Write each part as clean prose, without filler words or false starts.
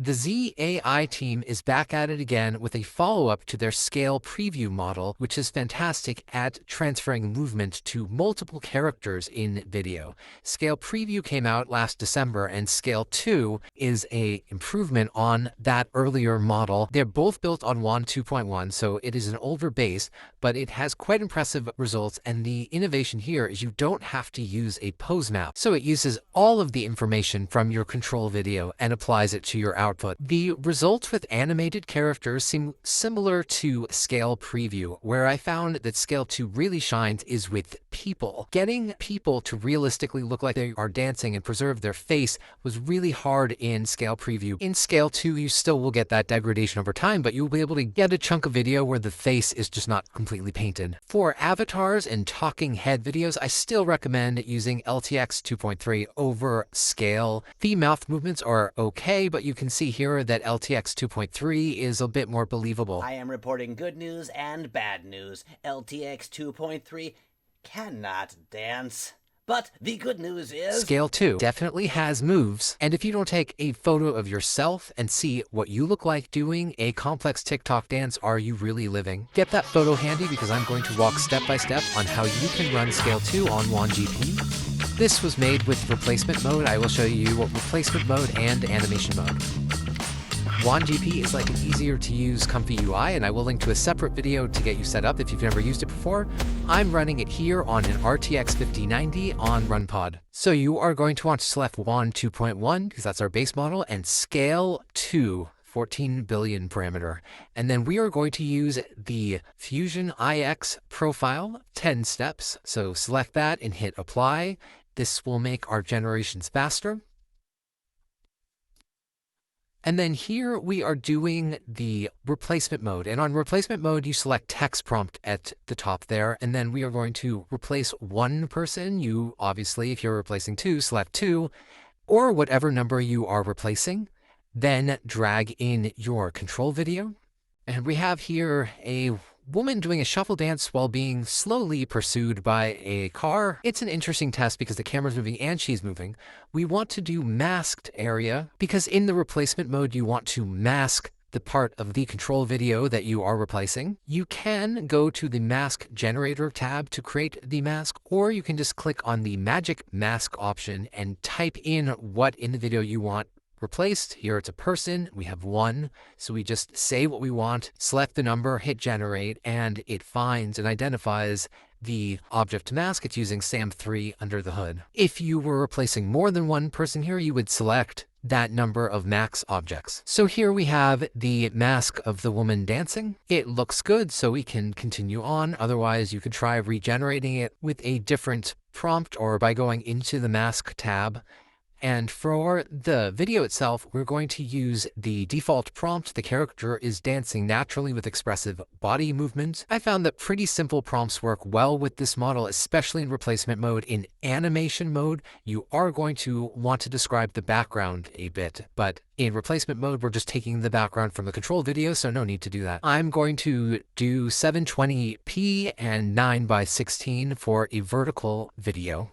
The ZAI team is back at it again with a follow-up to their SCAIL-Preview model, which is fantastic at transferring movement to multiple characters in video. SCAIL-Preview came out last December, and SCAIL-2 is an improvement on that earlier model. They're both built on WAN 2.1, so it is an older base, but it has quite impressive results, and the innovation here is you don't have to use a pose map. So it uses all of the information from your control video and applies it to your output. The results with animated characters seem similar to SCAIL-Preview. Where I found that SCAIL-2 really shines is with people. Getting people to realistically look like they are dancing and preserve their face was really hard in SCAIL-Preview. In SCAIL-2, you still will get that degradation over time, but you'll be able to get a chunk of video where the face is just not completely painted. For avatars and talking head videos, I still recommend using LTX-2.3 over SCAIL. The mouth movements are okay, but you can see here that LTX-2.3 is a bit more believable. I am reporting good news and bad news. LTX 2.3 cannot dance. But the good news is SCAIL-2 definitely has moves, and if you don't take a photo of yourself and see what you look like doing a complex TikTok dance, are you really living? Get that photo handy because I'm going to walk step by step on how you can run SCAIL-2 on WAN2GP. This was made with replacement mode. I will show you what replacement mode and animation mode. WAN2GP is like an easier to use comfy UI, and I will link to a separate video to get you set up if you've never used it before. I'm running it here on an RTX 5090 on RunPod. So you are going to want to select WAN 2.1 because that's our base model, and SCAIL-2 14 billion parameter. And then we are going to use the Fusion IX profile 10 steps. So select that and hit apply. This will make our generations faster. And then here we are doing the replacement mode. And on replacement mode, you select text prompt at the top there. And then we are going to replace one person. You obviously, if you're replacing two, select two or whatever number you are replacing. Then drag in your control video. And we have here a woman doing a shuffle dance while being slowly pursued by a car. It's an interesting test because the camera's moving and she's moving. We want to do masked area because in the replacement mode, you want to mask the part of the control video that you are replacing. You can go to the mask generator tab to create the mask, or you can just click on the magic mask option and type in what in the video you want replaced. Here it's a person, we have one, so we just say what we want, select the number, hit generate, and it finds and identifies the object to mask. It's using SAM3 under the hood. If you were replacing more than one person here, you would select that number of max objects. So here we have the mask of the woman dancing. It looks good, so we can continue on. Otherwise, you could try regenerating it with a different prompt or by going into the mask tab. And for the video itself, we're going to use the default prompt. The character is dancing naturally with expressive body movement. I found that pretty simple prompts work well with this model, especially in replacement mode. In animation mode, you are going to want to describe the background a bit, but in replacement mode, we're just taking the background from the control video, so no need to do that. I'm going to do 720p and 9:16 for a vertical video.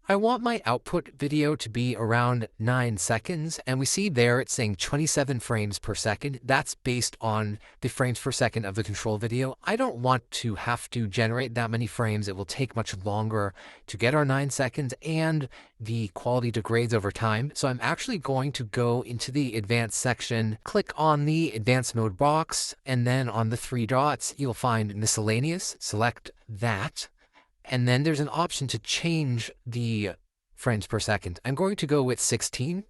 I want my output video to be around 9 seconds, and we see there it's saying 27 frames per second. That's based on the frames per second of the control video. I don't want to have to generate that many frames. It will take much longer to get our 9 seconds, and the quality degrades over time. So I'm actually going to go into the advanced section, click on the advanced mode box, and then on the 3 dots, you'll find miscellaneous. Select that. And then there's an option to change the frames per second. I'm going to go with 16.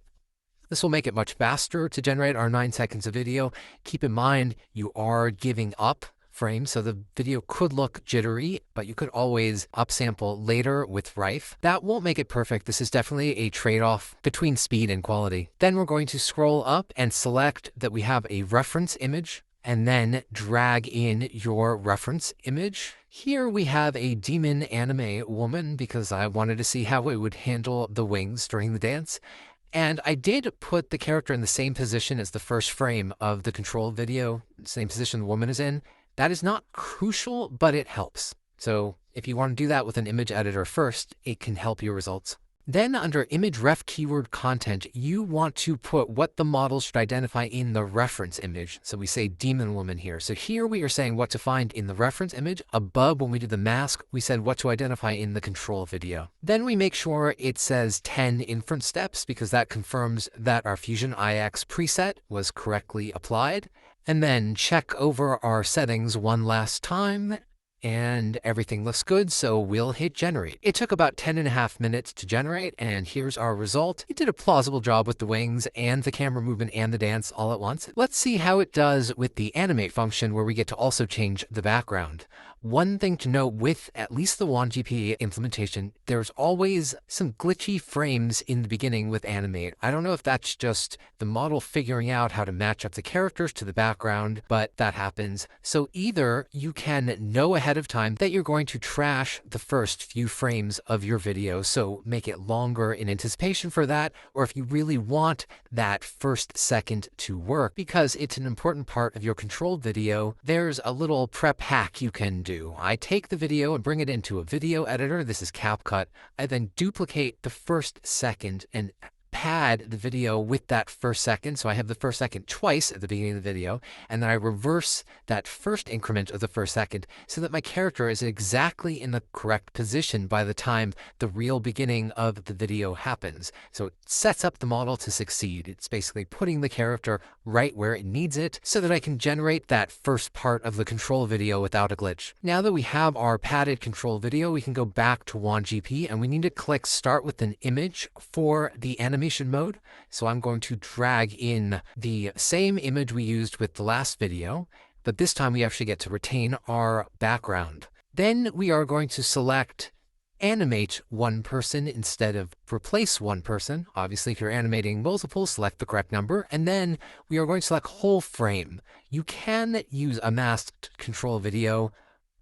This will make it much faster to generate our 9 seconds of video. Keep in mind, you are giving up frames, so the video could look jittery, but you could always upsample later with Rife. That won't make it perfect. This is definitely a trade-off between speed and quality. Then we're going to scroll up and select that we have a reference image, and then drag in your reference image. Here we have a demon anime woman because I wanted to see how it would handle the wings during the dance. And I did put the character in the same position as the first frame of the control video, same position the woman is in. That is not crucial, but it helps. So if you want to do that with an image editor first, it can help your results. Then under image ref keyword content, you want to put what the model should identify in the reference image. So we say demon woman here. So here we are saying what to find in the reference image. Above, when we did the mask, we said what to identify in the control video. Then we make sure it says 10 inference steps because that confirms that our Fusion IX preset was correctly applied. And then check over our settings one last time. And everything looks good, so we'll hit generate. It took about 10.5 minutes to generate, and here's our result. It did a plausible job with the wings and the camera movement and the dance all at once. Let's see how it does with the animate function where we get to also change the background. One thing to note with at least the WAN2GP implementation, there's always some glitchy frames in the beginning with animate. I don't know if that's just the model figuring out how to match up the characters to the background, but that happens. So either you can know ahead of time that you're going to trash the first few frames of your video, so make it longer in anticipation for that, or if you really want that first second to work, because it's an important part of your controlled video, there's a little prep hack you can do. I take the video and bring it into a video editor. This is CapCut. I then duplicate the first second and pad the video with that first second. So I have the first second twice at the beginning of the video, and then I reverse that first increment of the first second so that my character is exactly in the correct position by the time the real beginning of the video happens. So it sets up the model to succeed. It's basically putting the character right where it needs it so that I can generate that first part of the control video without a glitch. Now that we have our padded control video, we can go back to WAN2GP and we need to click start with an image for the animation mode. So I'm going to drag in the same image we used with the last video, but this time we actually get to retain our background. Then we are going to select animate one person instead of replace one person. Obviously, if you're animating multiple, select the correct number, and then we are going to select whole frame. You can use a masked control video,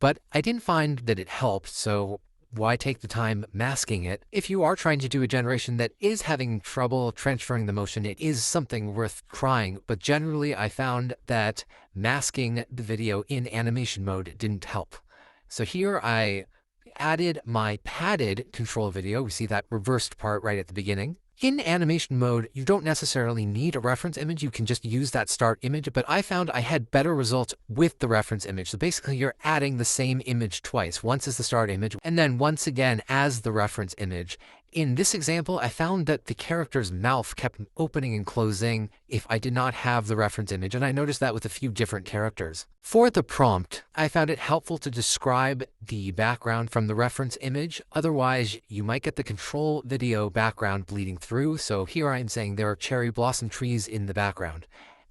but I didn't find that it helped, so why take the time masking it? If you are trying to do a generation that is having trouble transferring the motion, it is something worth trying, but generally I found that masking the video in animation mode didn't help. So here I added my padded control video. We see that reversed part right at the beginning. In animation mode, you don't necessarily need a reference image. You can just use that start image, but I found I had better results with the reference image. So basically, you're adding the same image twice. Once as the start image, and then once again as the reference image. In this example, I found that the character's mouth kept opening and closing if I did not have the reference image, and I noticed that with a few different characters. For the prompt, I found it helpful to describe the background from the reference image. Otherwise, you might get the control video background bleeding through. So here I'm saying there are cherry blossom trees in the background.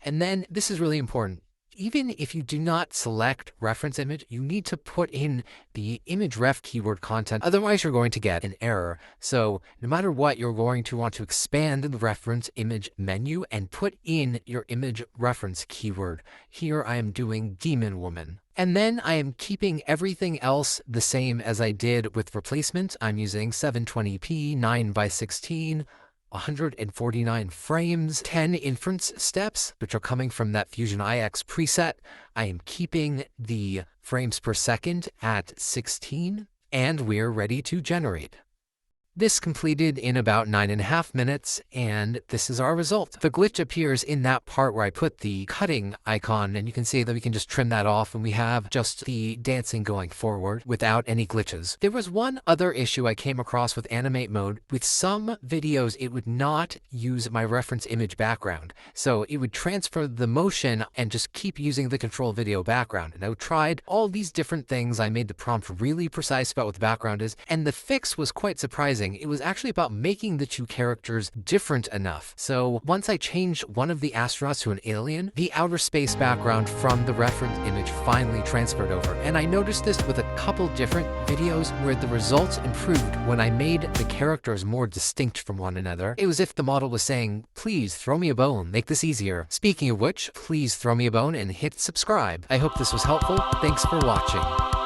And then this is really important. Even if you do not select reference image, you need to put in the image ref keyword content. Otherwise, you're going to get an error. So no matter what, you're going to want to expand the reference image menu and put in your image reference keyword. Here I am doing demon woman. And then I am keeping everything else the same as I did with replacement. I'm using 720p 9:16. 149 frames, 10 inference steps, which are coming from that Fusion IX preset. I am keeping the frames per second at 16, and we're ready to generate. This completed in about 9.5 minutes, and this is our result. The glitch appears in that part where I put the cutting icon, and you can see that we can just trim that off, and we have just the dancing going forward without any glitches. There was one other issue I came across with animate mode. With some videos, it would not use my reference image background, so it would transfer the motion and just keep using the control video background. And I tried all these different things. I made the prompt really precise about what the background is, and the fix was quite surprising. It was actually about making the two characters different enough. So once I changed one of the astronauts to an alien, the outer space background from the reference image finally transferred over. And I noticed this with a couple different videos where the results improved when I made the characters more distinct from one another. It was as if the model was saying, please throw me a bone, make this easier. Speaking of which, please throw me a bone and hit subscribe. I hope this was helpful. Thanks for watching.